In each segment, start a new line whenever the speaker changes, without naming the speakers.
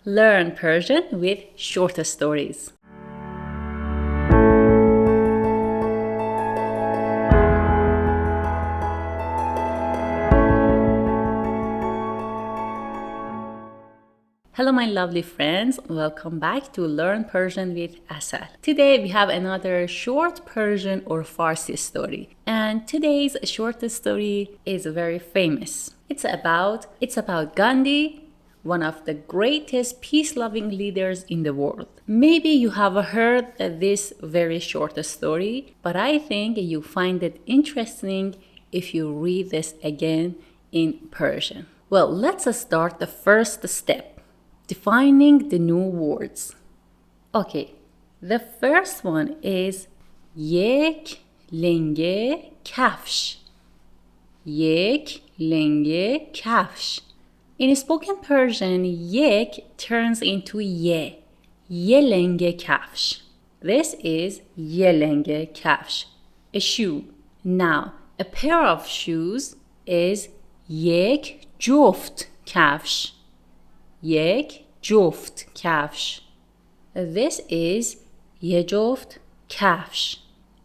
Learn Persian with short stories. Hello my lovely friends, welcome back to Learn Persian with Asal. Today we have another short Persian or Farsi story. And today's short story is very famous. It's about Gandhi, one of the greatest peace-loving leaders in the world. Maybe you have heard this very short story, but I think you find it interesting if you read this again in Persian. Well, let's start the first step. Defining the new words. Okay, the first one is یک لنگه کفش. یک لنگه کفش. In spoken Persian, یک turns into یه. یه لنگه کفش. This is یه لنگه کفش. A shoe. Now, a pair of shoes is یک جفت کفش. یک جفت کفش. This is یه جفت کفش.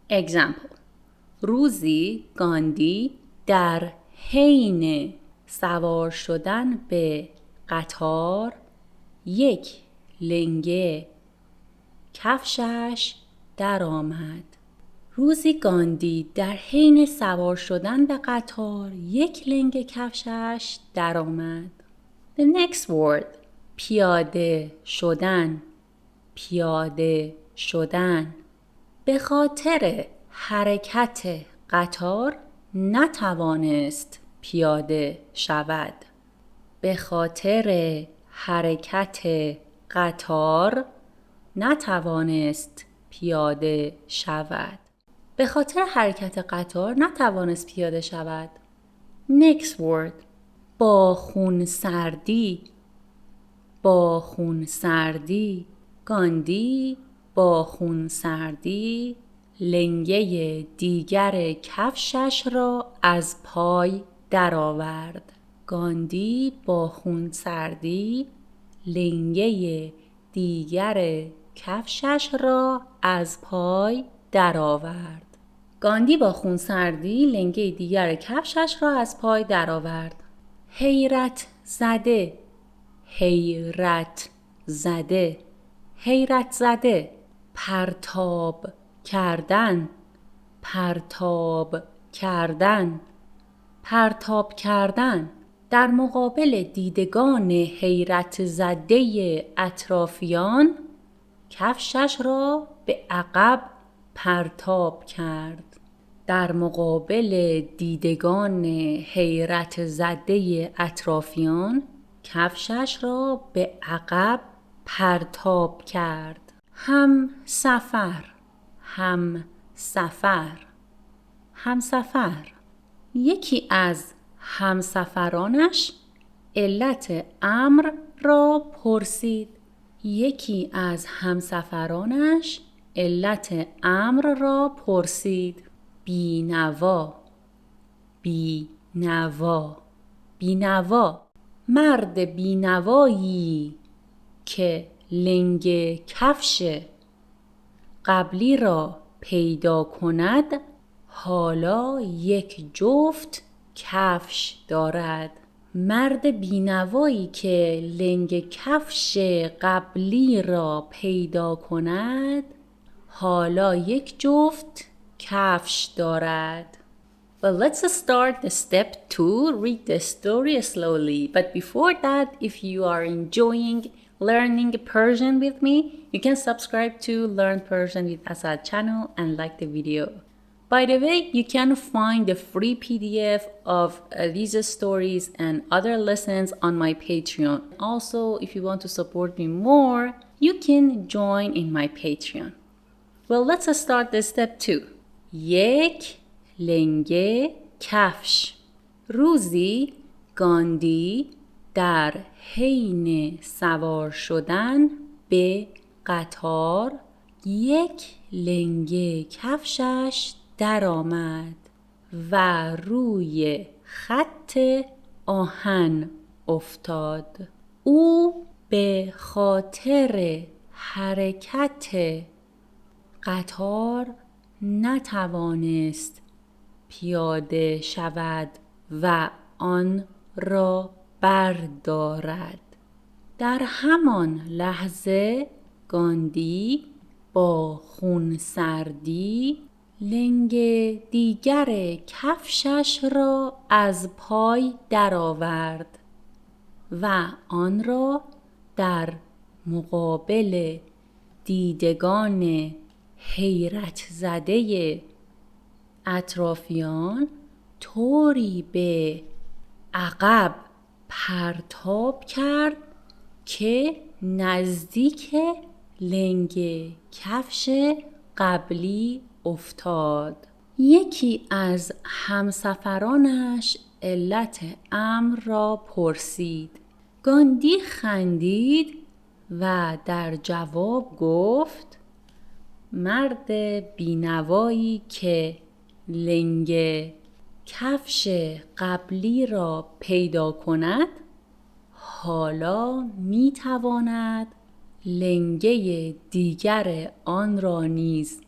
Example. روزی گاندی در حین سوار شدن به قطار یک لنگه کفشش در آمد. روزی گاندی در حین سوار شدن به قطار یک لنگه کفشش در آمد. The next word, پیاده شدن. پیاده شدن. به خاطر حرکت قطار نتوانست پیاده شود. به خاطر حرکت قطار نتوانست پیاده شود. به خاطر حرکت قطار نتوانست پیاده شود. Next word, با خونسردی. با خونسردی. گاندی با خونسردی لنگه دیگر کفشش را از پای درآورد. گاندی با خونسردی لنگه دیگر کفشش را از پای درآورد. گاندی با خونسردی لنگه دیگر کفشش را از پای درآورد. حیرت زده. حیرت زده. حیرت زده. پرتاب کردن. پرتاب کردن. پرتاب کردن. در مقابل دیدگان حیرت زده اطرافیان کفشش را به عقب پرتاب کرد. در مقابل دیدگان حیرت زده اطرافیان کفشش را به عقب پرتاب کرد. هم سفر. هم سفر. هم سفر. یکی از همسفرانش علت امر را پرسید. یکی از همسفرانش علت امر را پرسید. بینوا. بینوا. بینوا. مرد بینوایی که لنگ کفش قبلی را پیدا کند حالا یک جفت کفش دارد. مرد بینوایی که لنگ کفش قبلی را پیدا کند حالا یک جفت کفش دارد. Well, let's start the step 2. Read the story slowly. But before that, if you are enjoying learning Persian with me, you can subscribe to Learn Persian with Asad channel and like the video. By the way, you can find the free PDF of these stories and other lessons on my Patreon. Also, if you want to support me more, you can join in my Patreon. Well, let's start the step 2. یک لنگه کفش. روزی گاندی در حین سوار شدن به قطار یک لنگه کفشش در آمد و روی خط آهن افتاد. او به خاطر حرکت قطار نتوانست پیاده شود و آن را بردارد. در همان لحظه گاندی با خونسردی لنگ دیگر کفشش را از پای درآورد و آن را در مقابل دیدگان حیرت زده اطرافیان طوری به عقب پرتاب کرد که نزدیک لنگ کفش قبلی افتاد. یکی از همسفرانش علت امر را پرسید. گاندی خندید و در جواب گفت مرد بینوایی که لنگ کفش قبلی را پیدا کند حالا می تواند لنگه دیگر آن را نیز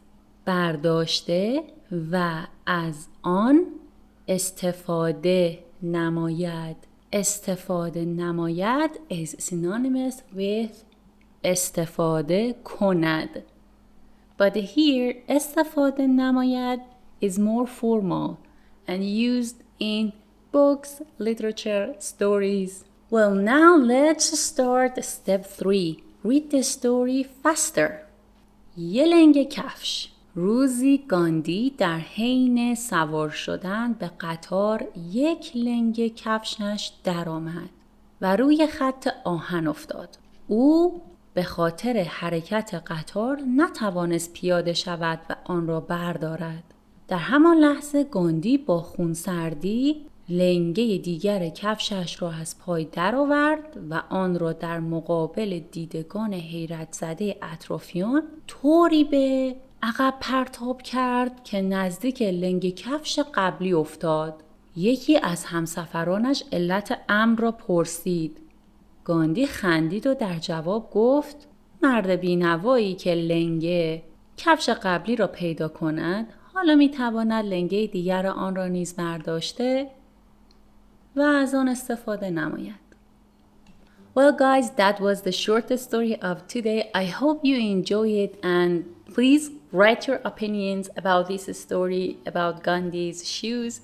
برداشته و از آن استفاده نماید. استفاده نماید is synonymous with استفاده کند. But here استفاده نماید is more formal and used in books, literature, stories. Well, now let's start step 3. Read the story faster. یه لنگ کفش. روزی گاندی در حین سوار شدن به قطار یک لنگ کفشش درآمد و روی خط آهن افتاد. او به خاطر حرکت قطار نتوانست پیاده شود و آن را بردارد. در همان لحظه گاندی با خونسردی لنگه دیگر کفشش را از پای درآورد و آن را در مقابل دیدگان حیرت زده اطرافیان طوری به عقب پرتاب کرد که نزدیک لنگ کفش قبلی افتاد. یکی از همسفرانش علت امر را پرسید. گاندی خندید و در جواب گفت مرد بینوایی که لنگ کفش قبلی را پیدا کند حالا میتواند لنگه دیگر آن را نیز برداشته و از آن استفاده نماید. Well guys, that was the short story of today. I hope you enjoy it and please write your opinions about this story about Gandhi's shoes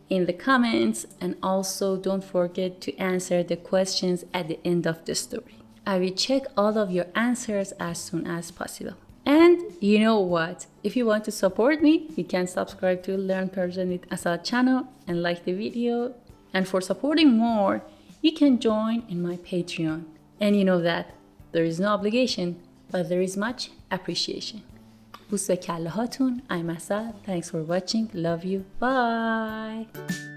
in the comments, and also don't forget to answer the questions at the end of the story. I will check all of your answers as soon as possible. And you know what? If you want to support me, you can subscribe to Learn Persian with Asad channel and like the video. And for supporting more, you can join in my Patreon. And you know that there is no obligation, but there is much appreciation. بوس به کله هاتون. I'm Asad. Thanks for watching. Love you. Bye.